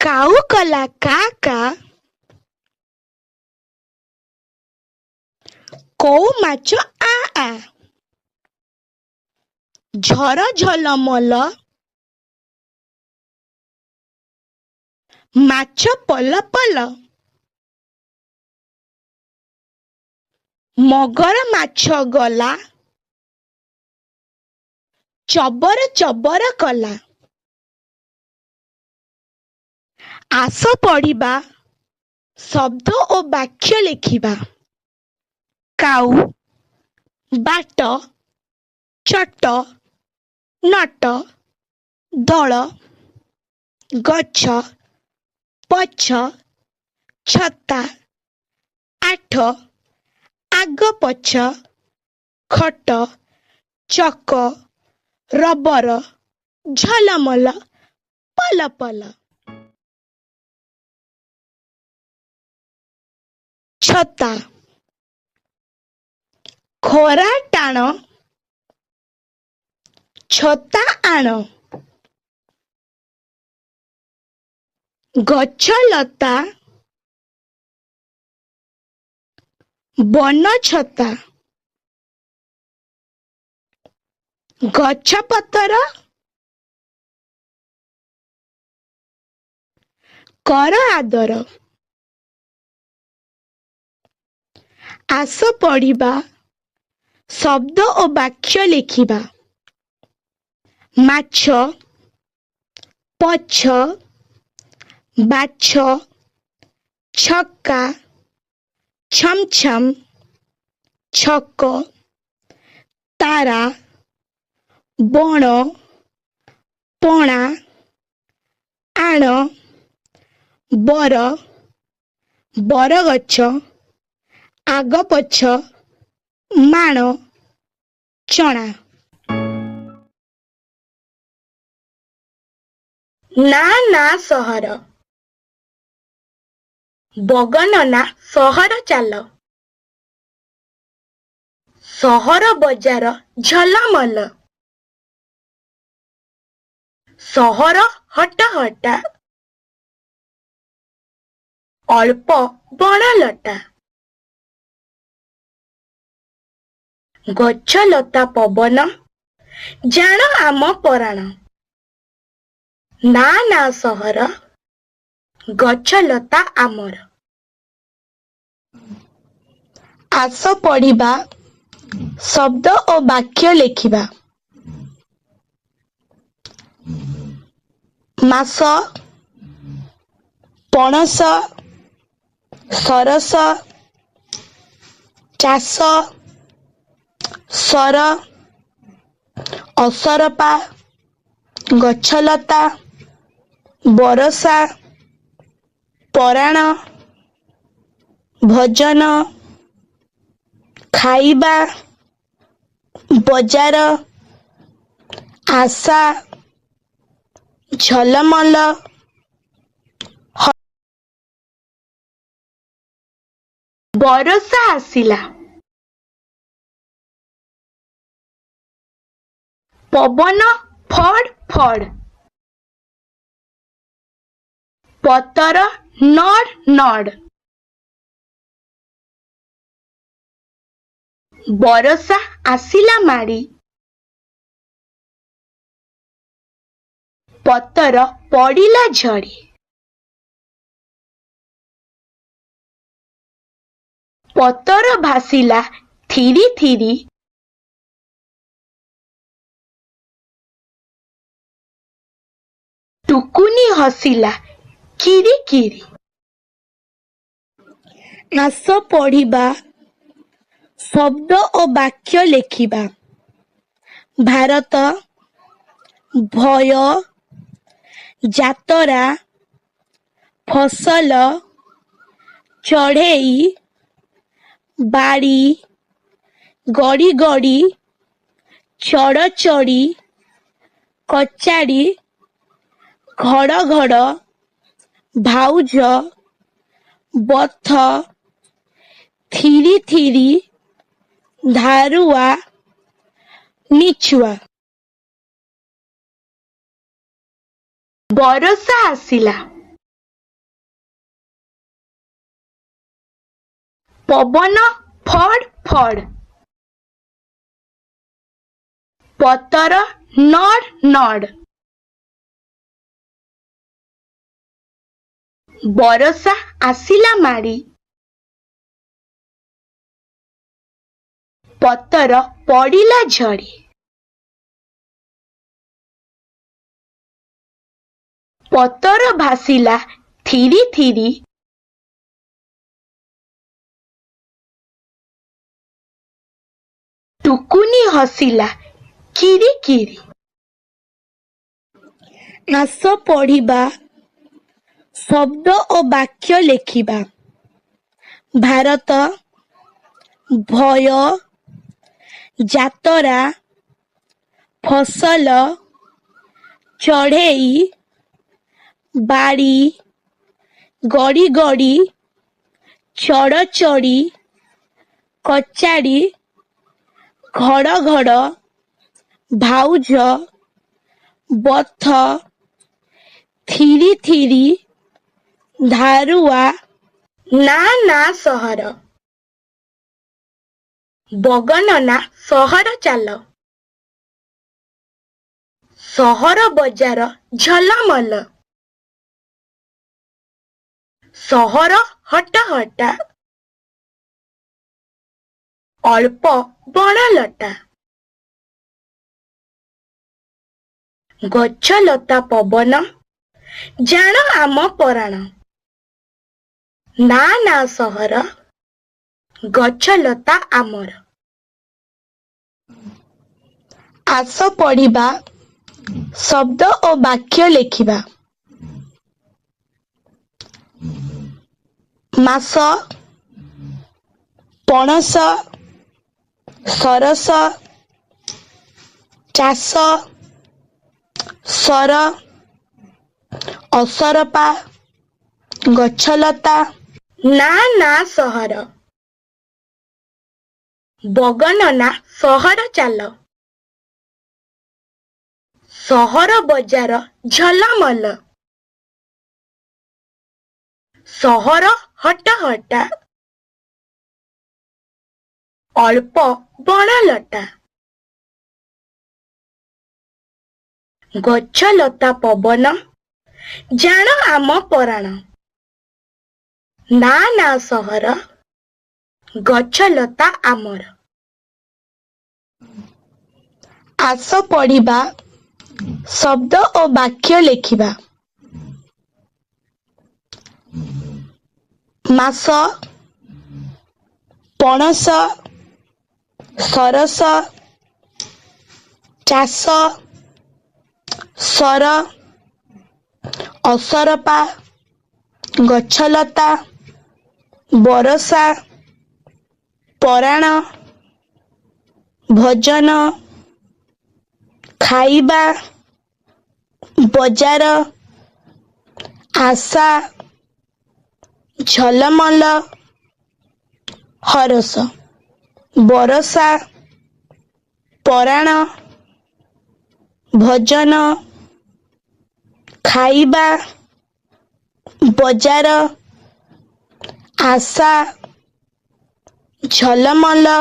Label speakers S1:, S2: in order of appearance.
S1: କାଉ କଲା କା କା, କଉ ମାଛ ଆ ଆ, ଝର ଝଲମଲ, ମାଛ ପଲ ପଲ, ମଗର ମାଛ ଗଲା, ଚବର ଚବର କଲା। ଆସ ପଢିବା, ଶବ୍ଦ ଓ ବାକ୍ୟ ଲେଖିବା। କାଉ, ବାଟ, ଚଟ, ନଟ, ଦଳ, ଗଛ, ପଛ, ଛତା, ଆଠ, ଆଗ ପଛ, ଖଟ, ଚକ, ରବର, ଝଲମଲ, ପଲ ପଲ। ଛତା, ଖରା ଟାଣ, ଛତା ଆଣ, ଗଛ ଲତା, ବନ ଛତା, ଗଛ ପତର, କର ଆଦର। ଆସ ପଢିବା, ଶବ୍ଦ ଓ ବାକ୍ୟ ଲେଖିବା। ମାଛ, ପଛ, ବାଛ, ଛକା, ଛମଛମ, ଛକ, ତାରା, ବଣ, ପଣା, ଆଣ, ବର, ବରଗଛ, ଆଗ ପଛ, ମାଣ, ଚଣା। ନା ନା ସହର, ବଗନନା ସହର ଚାଲ, ସହର ବଜାର ଝଲମଲ, ସହର ହଟହଟା, ଅଳ୍ପ ବଣଲଟା, ଗଛ ଲତା ପବନ, ଜାଣ ଆମ ପରାଣ। ନା ନା ସହର, ଗଛ ଲତା ଆମର। ଆସ ପଢିବା, ଶବ୍ଦ ଓ ବାକ୍ୟ ଲେଖିବା। ମାସ, ପଣସ, ସରସ, ଚାଷ, ସର, ଅସରପା, ଗଛଲତା, ବରଷା, ପରାଣ, ଭଜନ, ଖାଇବା, ବଜାର, ଆଶା, ଝଲମଲ, ବରଷା ଆସିଲା, ପବନ ଫଡ ଫଡ, ପତର ନଡ ନଡ, ବରଷା ଆସିଲା ମାଡ଼ି, ପତର ପଡ଼ିଲା ଝଡ଼ି, ପତର ଭାସିଲା ଥିରି ଥିରି, ଟୁକୁନି ହସିଲା କିରି କିରି। ଆସ ପଢିବା, ଶବ୍ଦ ଓ ବାକ୍ୟ ଲେଖିବା। ଭାରତ, ଭୟ, ଯାତରା, ଫସଲ, ଚଢ଼େଇ, ବାଡ଼ି, ଗଡ଼ି ଗଡ଼ି, ଚଡ଼ଚଡ଼ି, କଚାଡ଼ି, ଘଡ଼, ଭାଉଜ, ବଥ, ଥିରି ଥିରି, ଧାରୁଆ, ନିଛୁଆ। ବରଷା ଆସିଲା। ପବନ ଫଡ୍ ଫଡ୍, ପତର ନଡ୍ ନଡ୍, ବରଷା ଆସିଲା ମାଡ଼ି, ପତର ପଡ଼ିଲା ଝଡ଼ି, ପତର ଭାସିଲା ଥିରି ଥିରି, ଟୁକୁନି ହସିଲା କିରି କିରି। ଆସ ପଢ଼ିବା, ଶବ୍ଦ ଓ ବାକ୍ୟ ଲେଖିବା। ଭାରତ, ଭୟ, ଯାତରା, ଫସଲ, ଚଢ଼େଇ, ବାଡ଼ି, ଗଡ଼ି ଗଡ଼ି, ଚଡ଼ଚଡ଼ି, କଚାଡ଼ି, ଘଡ଼, ଭାଉଜ, ବଥ, ଥିରି ଥିରି, ଧାରୁଆ, ନା ସହର, ବଗନନା ସହର ଚାଲ, ସହର ବଜାର ଝଲମଲ, ସହର ହଟହଟା, ଅଳ୍ପ ବଣଲଟା, ଗଛଲତା ପବନ ଜାଣ ଆମ ପରାଣ, ନା ସହର, ଗଛଲତା ଆମର। ଆସ ପଢ଼ିବା, ଶବ୍ଦ ଓ ବାକ୍ୟ ଲେଖିବା। ମାସ, ପଣସ, ସରସ, ଚାଷ, ସର, ଅସରପା, ଗଛଲତା, ନା ସହର, ବଗନନା ସହର ଚାଲ, ସହର ବଜାର ଝଲମଲ, ସହର ହଟହଟା, ଅଳ୍ପ ବଣଲଟା, ଗଛଲତା ପବନ ଜାଣ ଆମ ପରାଣ, ନା ସହର, ଗଛଲତା ଆମର। ଆସ ପଢ଼ିବା, ଶବ୍ଦ ଓ ବାକ୍ୟ ଲେଖିବା। ମାସ, ପଣସ, ସରସ, ଚାଷ, ସର, ଅସରପା, ଗଛଲତା, ବରଷା, ପରାଣ, ଭୋଜନ, ଖାଇବା, ବଜାର, ଆଶା, ଝଲମଲ, ହରସ, ବରଷା, ପରାଣ, ଭୋଜନ, ଖାଇବା, ବଜାର, ଆଶା, ଝଲମଲ,